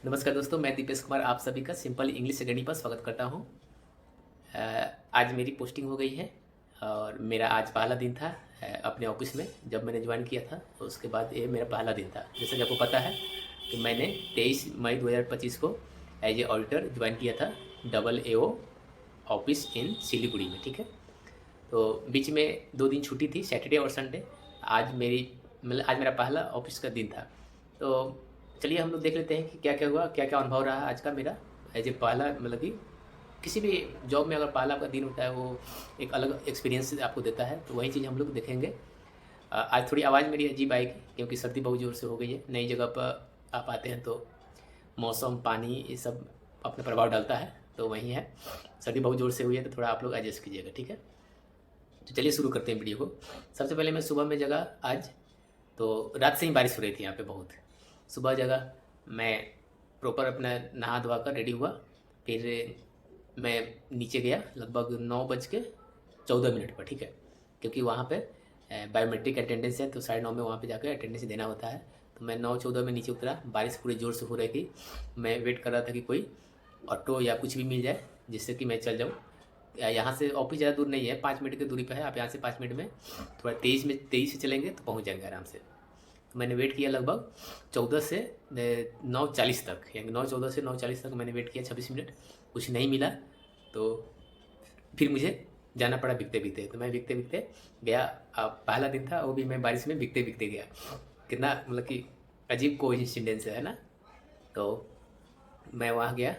नमस्कार दोस्तों, मैं दीपेश कुमार आप सभी का सिंपल इंग्लिश अकेडमी पर स्वागत करता हूँ। आज मेरी पोस्टिंग हो गई है और मेरा आज पहला दिन था अपने ऑफिस में। जब मैंने ज्वाइन किया था तो उसके बाद ये मेरा पहला दिन था। जैसा कि आपको पता है कि मैंने 23 मई 2025 को एज ए ऑडिटर ज्वाइन किया था double AO office in Siliguri में। ठीक है, तो बीच में 2 दिन छुट्टी थी, सैटरडे और संडे। आज मेरा पहला ऑफिस का दिन था। तो चलिए हम लोग देख लेते हैं कि क्या क्या हुआ, क्या क्या अनुभव रहा आज का मेरा एज ए पहला। कि किसी भी जॉब में अगर पहला आपका दिन होता है वो एक अलग एक्सपीरियंस आपको देता है, तो वही चीज़ हम लोग देखेंगे। आज थोड़ी आवाज़ मेरी अजीब आएगी क्योंकि सर्दी बहुत ज़ोर से हो गई है। नई जगह पर आप आते हैं तो मौसम, पानी, ये सब अपना प्रभाव डालता है, तो वही है। सर्दी बहुत ज़ोर से हुई है तो थोड़ा आप लोग एडजस्ट कीजिएगा, ठीक है। तो चलिए शुरू करते हैं वीडियो को। सबसे पहले मैं सुबह में जगा आज, तो रात से ही बारिश हो रही थी यहाँ पे बहुत। सुबह जगा, मैं प्रॉपर अपना नहा धोवा कर रेडी हुआ। फिर मैं नीचे गया लगभग 9:14 पर, ठीक है, क्योंकि वहाँ पे बायोमेट्रिक अटेंडेंस है, तो 9:30 में वहाँ पे जाकर अटेंडेंस देना होता है। तो मैं 9:14 में नीचे उतरा। बारिश पूरे ज़ोर से हो रही थी। मैं वेट कर रहा था कि कोई ऑटो या कुछ भी मिल जाए जिससे कि मैं चल जाऊँ। यहाँ से ऑफिस ज़्यादा दूर नहीं है, 5 मिनट की दूरी पर है। आप यहाँ से 5 मिनट में थोड़ा तेज़ से चलेंगे तो पहुँच जाएंगे आराम से। तो मैंने वेट किया लगभग 14 से 9:40 तक, यानी 9:14 से 9:40 तक मैंने वेट किया, 26 मिनट। कुछ नहीं मिला तो फिर मुझे जाना पड़ा भीगते भीगते। तो मैं भीगते भीगते गया। पहला दिन था, वो भी मैं बारिश में भीगते भीगते गया। कितना कि अजीब कोइंसिडेंस है ना। तो मैं वहाँ गया,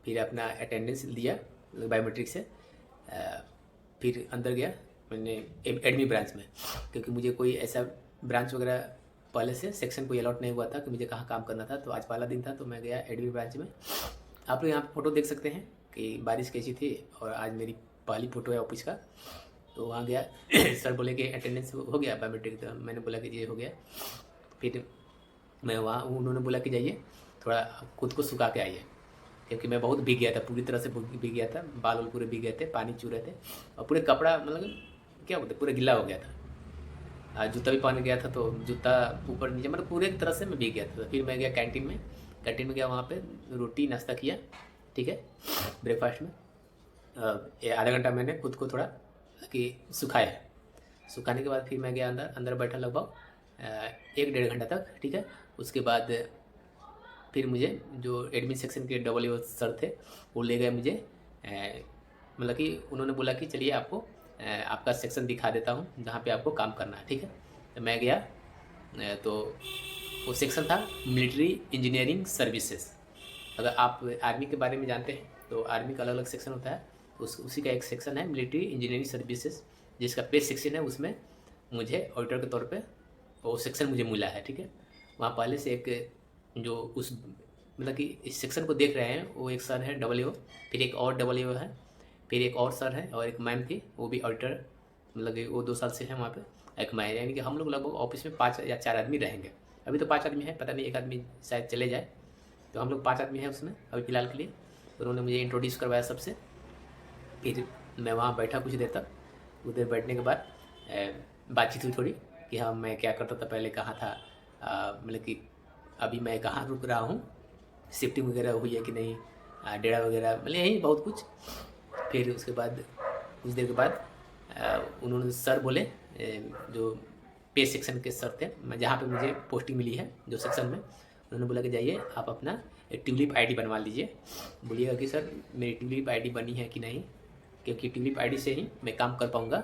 फिर अपना अटेंडेंस दिया बायोमेट्रिक से। फिर अंदर गया मैंने एडमी ब्रांच में, क्योंकि मुझे कोई ऐसा ब्रांच वगैरह पहले से सेक्शन कोई अलॉट नहीं हुआ था कि मुझे कहाँ काम करना था। तो आज पहला दिन था तो मैं गया एडमी ब्रांच में। आप लोग यहाँ फोटो देख सकते हैं कि बारिश कैसी थी, और आज मेरी पहली फ़ोटो है ऑफिस का। तो वहाँ गया सर बोले कि अटेंडेंस हो गया बायोमेट्रिक, तो मैंने बोला कि ये हो गया। फिर मैं वहाँ, उन्होंने बोला कि जाइए थोड़ा खुद को सुखा के आइए, क्योंकि मैं बहुत भीग गया था, पूरी तरह से भीग गया था। बाल वाल पूरे भीग गए थे, पानी चू रहे थे, और पूरे कपड़ा क्या बोलते, पूरा गिला हो गया था। जूता भी पहन गया था तो जूता ऊपर नीचे पूरे तरह से मैं भीग गया था। फिर मैं गया कैंटीन में गया, वहाँ पे रोटी नाश्ता किया, ठीक है, ब्रेकफास्ट में। आधा घंटा मैंने खुद को थोड़ा कि सुखाया। सुखाने के बाद फिर मैं गया अंदर बैठा लगभग 1-1.5 घंटा तक, ठीक है। उसके बाद फिर मुझे जो एडमिन सेक्शन के डबल सर थे वो ले गए मुझे। कि उन्होंने बोला कि चलिए आपको आपका सेक्शन दिखा देता हूँ जहाँ पे आपको काम करना है, ठीक है। तो मैं गया, तो वो सेक्शन था मिलिट्री इंजीनियरिंग सर्विसेज। अगर आप आर्मी के बारे में जानते हैं तो आर्मी का अलग अलग सेक्शन होता है, तो उसी का एक सेक्शन है मिलिट्री इंजीनियरिंग सर्विसेज, जिसका पे सेक्शन है। उसमें मुझे ऑडिटर के तौर पे वो सेक्शन मुझे मिला है, ठीक है। वहाँ पहले से एक जो उस कि इस सेक्शन को देख रहे हैं वो एक सर है डबल फिर एक और डबल है, फिर एक और सर है, और एक मैम थी, वो भी ऑडिटर कि वो 2 साल से हैं वहाँ पे। एक मैं, यानी कि हम लोग लगभग ऑफिस में 5 या 4 आदमी रहेंगे। अभी तो 5 आदमी हैं, पता नहीं एक आदमी शायद चले जाए, तो हम लोग 5 आदमी हैं उसमें अभी फ़िलहाल के लिए। तो उन्होंने मुझे इंट्रोड्यूस करवाया सबसे। फिर मैं वहाँ बैठा कुछ देर तक। उधर बैठने के बाद बातचीत हुई थोड़ी कि हाँ मैं क्या करता था पहले, कहाँ था, कि अभी मैं कहाँ रुक रहा हूँ, शिफ्टिंग वगैरह हुई है कि नहीं, डेरा वगैरह, यही बहुत कुछ। फिर उसके बाद कुछ देर के बाद उन्होंने सर बोले, जो पे सेक्शन के सर थे, मैं जहाँ पे मुझे पोस्टिंग मिली है जो सेक्शन में, उन्होंने बोला कि जाइए आप अपना एक ट्यूलिप आईडी बनवा लीजिए। बोलिएगा कि सर मेरी ट्यूलिप आईडी बनी है कि नहीं, क्योंकि ट्यूलिप आईडी से ही मैं काम कर पाऊँगा।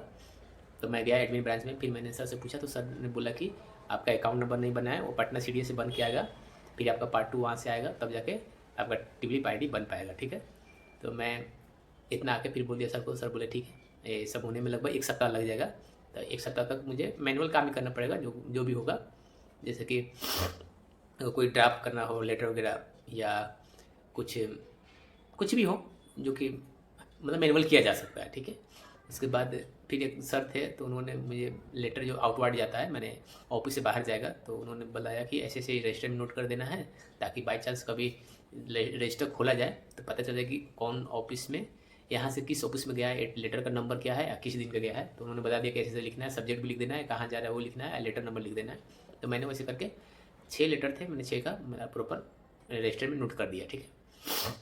तो मैं गया एडमिन ब्रांच में, फिर मैंने सर से पूछा तो सर ने बोला कि आपका अकाउंट नंबर नहीं बना है, वो पटना सीडीए से बन के आएगा, फिर आपका पार्ट 2 वहाँ से आएगा, तब जाके आपका ट्यूलिप आईडी बन पाएगा, ठीक है। तो मैं इतना आके फिर बोल दिया सर को। सर बोले ठीक है, ये सब होने में लगभग 1 सप्ताह लग जाएगा। तो 1 सप्ताह तक मुझे मैनुअल काम ही करना पड़ेगा, जो भी होगा, जैसे कि कोई ड्राफ्ट करना हो लेटर वगैरह, या कुछ कुछ भी हो जो कि मैनुअल किया जा सकता है, ठीक है। उसके बाद फिर एक सर थे, तो उन्होंने मुझे लेटर जो आउटवर्ड जाता है, मैंने ऑफिस से बाहर जाएगा, तो उन्होंने बताया कि ऐसे ऐसे रजिस्टर में नोट कर देना है, ताकि बाई चांस कभी रजिस्टर खोला जाए तो पता चले कि कौन ऑफिस में, यहाँ से किस ऑफिस में गया है, लेटर का नंबर क्या है या किस दिन का गया है। तो उन्होंने बता दिया कैसे से लिखना है, सब्जेक्ट भी लिख देना है, कहाँ जा रहा है वो लिखना है, लेटर नंबर लिख देना है। तो मैंने वैसे करके 6 लेटर थे, मैंने 6 का मेरा प्रॉपर रजिस्टर में नोट कर दिया, ठीक है।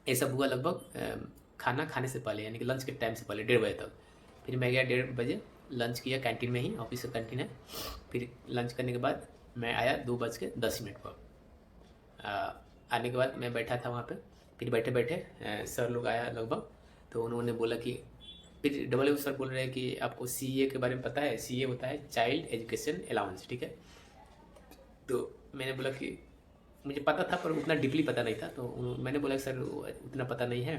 ये सब हुआ लगभग खाना खाने से पहले, यानी कि लंच के टाइम से पहले 1:30 बजे तक। फिर मैं गया 1:30 बजे, लंच किया कैंटीन में ही, ऑफिस का कैंटीन है। फिर लंच करने के बाद मैं आया 2:10 पर। आने के बाद मैं बैठा था वहाँ पे। फिर बैठे बैठे सर लोग आया लगभग, तो उन्होंने बोला कि फिर डबल सर बोल रहे हैं कि आपको सीए के बारे में पता है। सीए होता है चाइल्ड एजुकेशन अलाउंस, ठीक है। तो मैंने बोला कि मुझे पता था पर उतना डीपली पता नहीं था। तो मैंने बोला सर उतना पता नहीं है।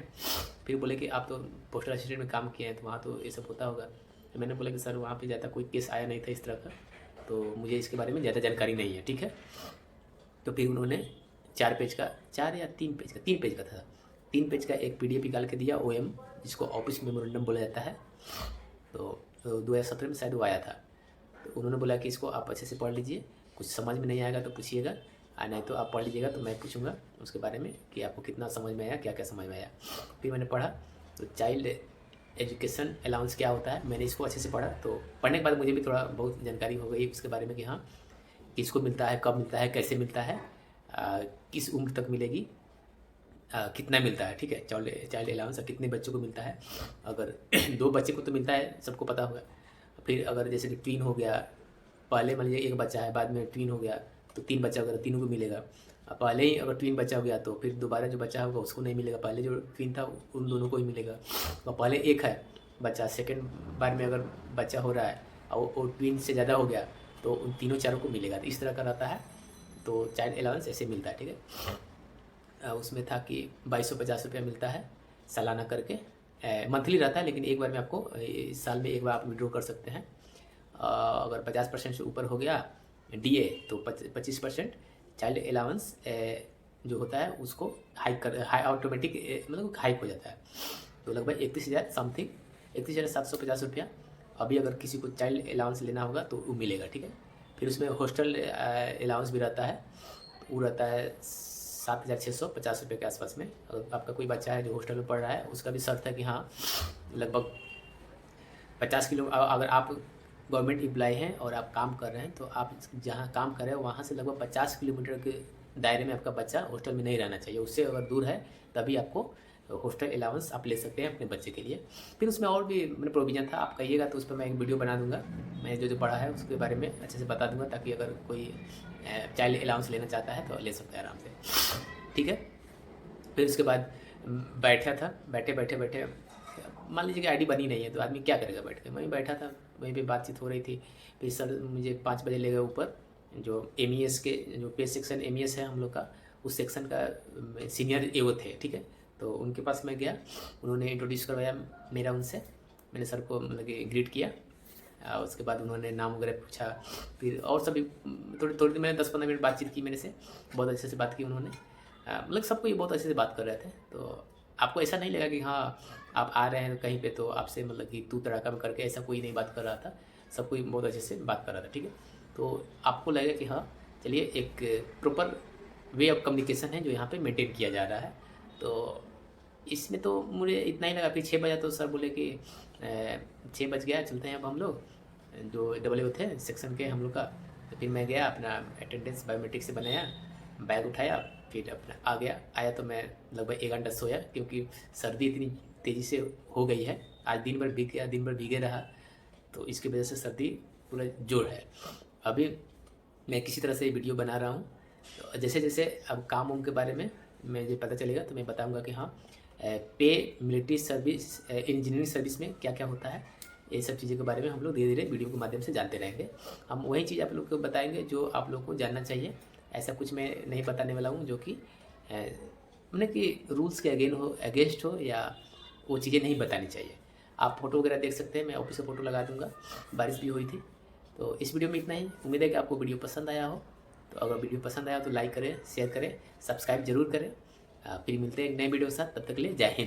फिर बोले कि आप तो पोस्टल असिस्टेंट में काम किए हैं तो वहाँ तो ये सब होता होगा। तो मैंने बोला कि सर वहाँ पे ज़्यादा कोई केस आया नहीं था इस तरह का, तो मुझे इसके बारे में ज़्यादा जानकारी नहीं है, ठीक है। तो फिर उन्होंने 4 पेज का, 4 या 3 पेज का, 3 पेज का था, 3 पेज का एक PDF निकाल के दिया, OM, जिसको ऑफिस मेमोरेंडम बोला जाता है। तो 2017 में शायद वो आया था। तो उन्होंने बोला कि इसको आप अच्छे से पढ़ लीजिए, कुछ समझ में नहीं आएगा तो पूछिएगा, नहीं तो आप पढ़ लीजिएगा, तो मैं पूछूंगा उसके बारे में कि आपको कितना समझ में आया, क्या क्या समझ में आया। फिर मैंने पढ़ा, तो चाइल्ड एजुकेशन अलाउंस क्या होता है, मैंने इसको अच्छे से पढ़ा। तो पढ़ने के बाद मुझे भी थोड़ा बहुत जानकारी हो गई उसके बारे में कि हाँ किसको मिलता है, कब मिलता है, कैसे मिलता है, किस उम्र तक मिलेगी, कितना मिलता है, ठीक है। चाइल्ड अलाउंस कितने बच्चों को मिलता है। अगर 2 बच्चे को तो मिलता है, सबको पता होगा। फिर अगर जैसे कि ट्वीन हो गया, पहले मान लीजिए 1 बच्चा है, बाद में ट्वीन हो गया तो 3 बच्चा होगा, तीनों को मिलेगा। पहले ही अगर ट्वीन बच्चा हो गया तो फिर दोबारा जो बच्चा होगा उसको नहीं मिलेगा, पहले जो ट्वीन था उन दोनों को ही मिलेगा। और पहले एक है बच्चा, सेकेंड बार में अगर बच्चा हो रहा है और वो ट्वीन से ज़्यादा हो गया तो उन तीनों चारों को मिलेगा। तो इस तरह का रहता है। तो चाइल्ड अलाउंस ऐसे मिलता है, ठीक है। उसमें था कि 2250 रुपया मिलता है सालाना करके, मंथली रहता है, लेकिन एक बार में आपको इस साल में एक बार आप विड्रॉ कर सकते हैं। अगर 50% से ऊपर हो गया DA तो 25% चाइल्ड अलाउंस जो होता है उसको हाई ऑटोमेटिक मतलब हाइक हो जाता है। तो लगभग 31,000 समथिंग, 31,750 रुपया अभी अगर किसी को चाइल्ड अलाउंस लेना होगा तो वो मिलेगा, ठीक है। फिर उसमें हॉस्टल अलाउंस भी रहता है, वो रहता है 7,650 रुपये के आसपास में। अगर आपका कोई बच्चा है जो हॉस्टल में पढ़ रहा है, उसका भी शर्त है कि हाँ लगभग 50 किलो, अगर आप गवर्नमेंट एम्प्लॉय हैं और आप काम कर रहे हैं तो आप जहाँ काम कर रहे हैं वहाँ से लगभग 50 किलोमीटर के दायरे में आपका बच्चा हॉस्टल में नहीं रहना चाहिए। उससे अगर दूर है तभी आपको हॉस्टल अलाउंस आप ले सकते हैं अपने बच्चे के लिए। फिर उसमें और भी मैंने प्रोविज़न था, आप कहिएगा तो उस पर मैं एक वीडियो बना दूंगा, मैं जो पढ़ा है उसके बारे में अच्छे से बता दूंगा, ताकि अगर कोई चाइल्ड अलाउंस लेना चाहता है तो ले सकता है आराम से, ठीक है। फिर उसके बाद बैठा था, बैठे मान लीजिए कि आईडी बनी नहीं है तो आदमी क्या करेगा बैठ के। वहीं बैठा था, वहीं पे बातचीत हो रही थी। फिर सर मुझे 5 बजे ले गए ऊपर, जो MES के जो पे सेक्शन MES है हम लोग का, उस सेक्शन का सीनियर AO थे, ठीक है। तो उनके पास मैं गया, उन्होंने इंट्रोड्यूस करवाया मेरा उनसे, मैंने सर को मतलब कि ग्रीट किया। उसके बाद उन्होंने नाम वगैरह पूछा। फिर और सभी थोड़ी थोड़ी मैंने 10-15 मिनट बातचीत की मेरे से, बहुत अच्छे से बात की उन्होंने। मतलब सबको ये बहुत अच्छे से बात कर रहे थे। तो आपको ऐसा नहीं लगा कि हाँ आप आ रहे हैं कहीं पे तो आपसे मतलब कि तू तड़ाका में करके, ऐसा कोई नहीं बात कर रहा था, सब कोई बहुत अच्छे से बात कर रहा था, ठीक है। तो आपको लगेगा कि हाँ चलिए एक प्रॉपर वे ऑफ कम्युनिकेशन है जो यहाँ पे मेंटेन किया जा रहा है। तो इसमें तो मुझे इतना ही लगा। फिर 6 बजे तो सर बोले कि 6 बज गया, चलते हैं अब हम लोग, जो डबल थे सेक्शन के हम लोग का। तो फिर मैं गया, अपना अटेंडेंस बायोमेट्रिक से बनाया, बैग उठाया, फिर अपना आया। तो मैं लगभग 1 घंटा सोया, क्योंकि सर्दी इतनी तेज़ी से हो गई है। आज दिन भर भीगे रहा, तो इसकी वजह से सर्दी पूरा जोर है। अभी मैं किसी तरह से वीडियो बना रहा हूँ, तो जैसे जैसे अब काम के बारे में मुझे पता चलेगा तो मैं बताऊँगा कि हाँ पे मिलिट्री सर्विस, इंजीनियरिंग सर्विस में क्या क्या होता है। ये सब चीज़ों के बारे में हम लोग धीरे धीरे वीडियो के माध्यम से जानते रहेंगे। हम वही चीज़ आप लोग को बताएंगे जो आप लोग को जानना चाहिए। ऐसा कुछ मैं नहीं बताने वाला हूँ जो कि मतलब कि रूल्स के अगेंस्ट हो या वो चीज़ें नहीं बतानी चाहिए। आप फोटो वगैरह देख सकते हैं, मैं ऑफिस से फ़ोटो लगा दूंगा, बारिश भी हुई थी। तो इस वीडियो में इतना ही। उम्मीद है कि आपको वीडियो पसंद आया हो। तो अगर वीडियो पसंद आया तो लाइक करें, शेयर करें, सब्सक्राइब जरूर करें। फिर मिलते हैं एक नए वीडियो के साथ, तब तक के लिए जय हिंद।